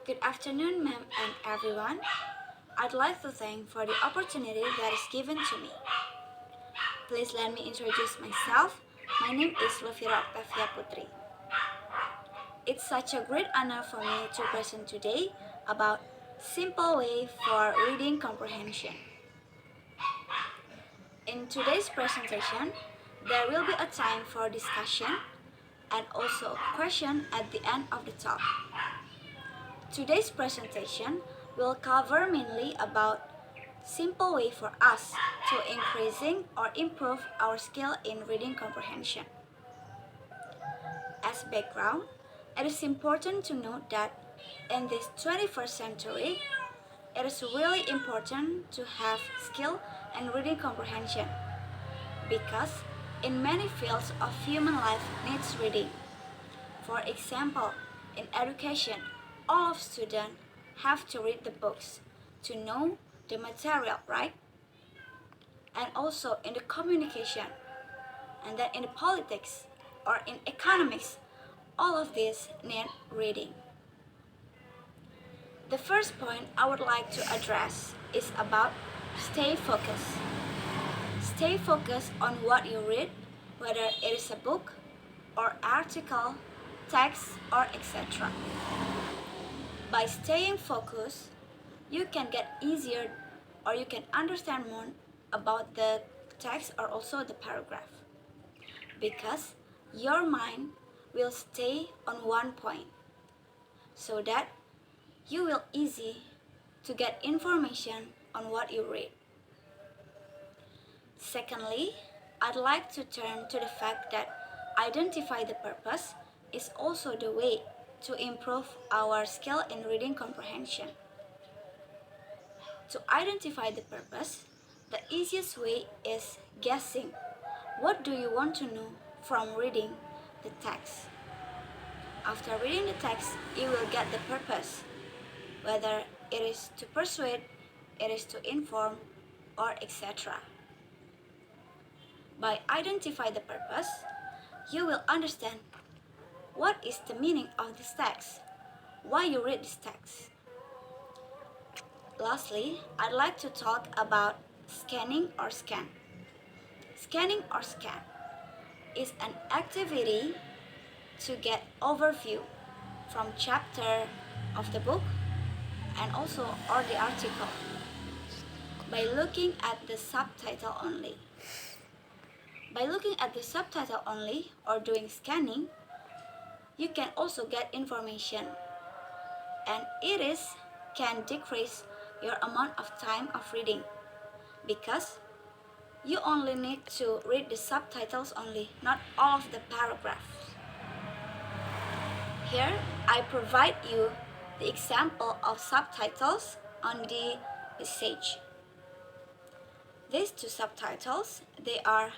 Good afternoon, ma'am and everyone. I'd like to thank for the opportunity that is given to me. Please let me introduce myself. My name is Vira Oktavia Putri. It's such a great honor for me to present today about simple way for reading comprehension. In today's presentation, there will be a time for discussion and also a question at the end of the talk. Today's presentation will cover mainly about simple way for us to increasing or improve our skill in reading comprehension. As background, it is important to note that in this 21st century, it is really important to have skill in reading comprehension because in many fields of human life needs reading. For example, in education, all of students have to read the books to know the material, right? And also in the communication, and then in the politics or in economics, all of this need reading. The first point I would like to address is about stay focused. Stay focused on what you read, whether it is a book or article, text, or etc. By staying focused, you can get easier or you can understand more about the text or also the paragraph because your mind will stay on one point so that you will easy to get information on what you read. Secondly, I'd like to turn to the fact that identify the purpose is also the way to improve our skill in reading comprehension. To identify the purpose, the easiest way is guessing. What do you want to know from reading the text? After reading the text, you will get the purpose, whether it is to persuade, it is to inform, or etc. By identify the purpose, you will understand what is the meaning of this text, why you read this text. Lastly, I'd like to talk about scanning or scan. Scanning or scan is an activity to get overview from chapter of the book and also or the article by looking at the subtitle only. By looking at the subtitle only or doing scanning, you can also get information and it is can decrease your amount of time of reading because you only need to read the subtitles only, not all of the paragraphs. Here, I provide you the example of subtitles on the page. These two subtitles, they are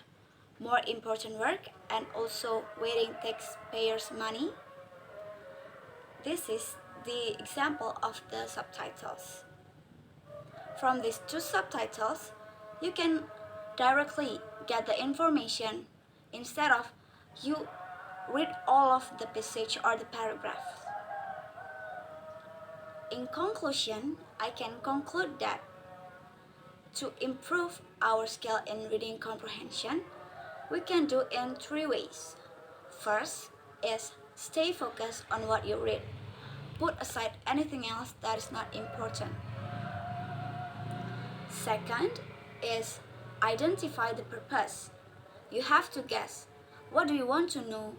more important work and also wasting taxpayers' money. This is the example of the subtitles. From these two subtitles, you can directly get the information instead of you read all of the passage or the paragraph. In conclusion, I can conclude that to improve our skill in reading comprehension, we can do in three ways. First is stay focused on what you read. Put aside anything else that is not important. Second is identify the purpose. You have to guess what do you want to know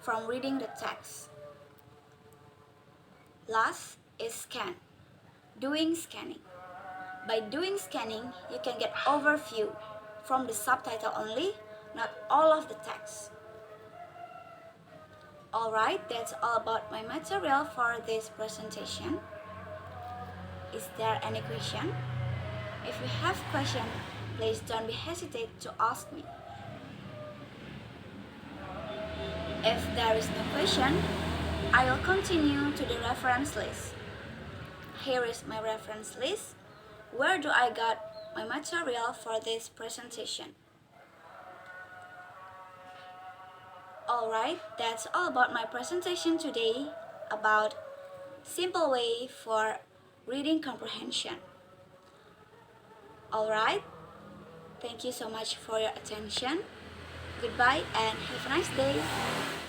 from reading the text. Last is scan. Doing scanning. By doing scanning, you can get overview from the subtitle only, not all of the text. Alright, that's all about my material for this presentation. Is there any question? If you have question, please don't be hesitate to ask me. If there is no question, I will continue to the reference list. Here is my reference list. Where do I got my material for this presentation? Alright, that's all about my presentation today about simple way for reading comprehension. Alright, thank you so much for your attention. Goodbye and have a nice day.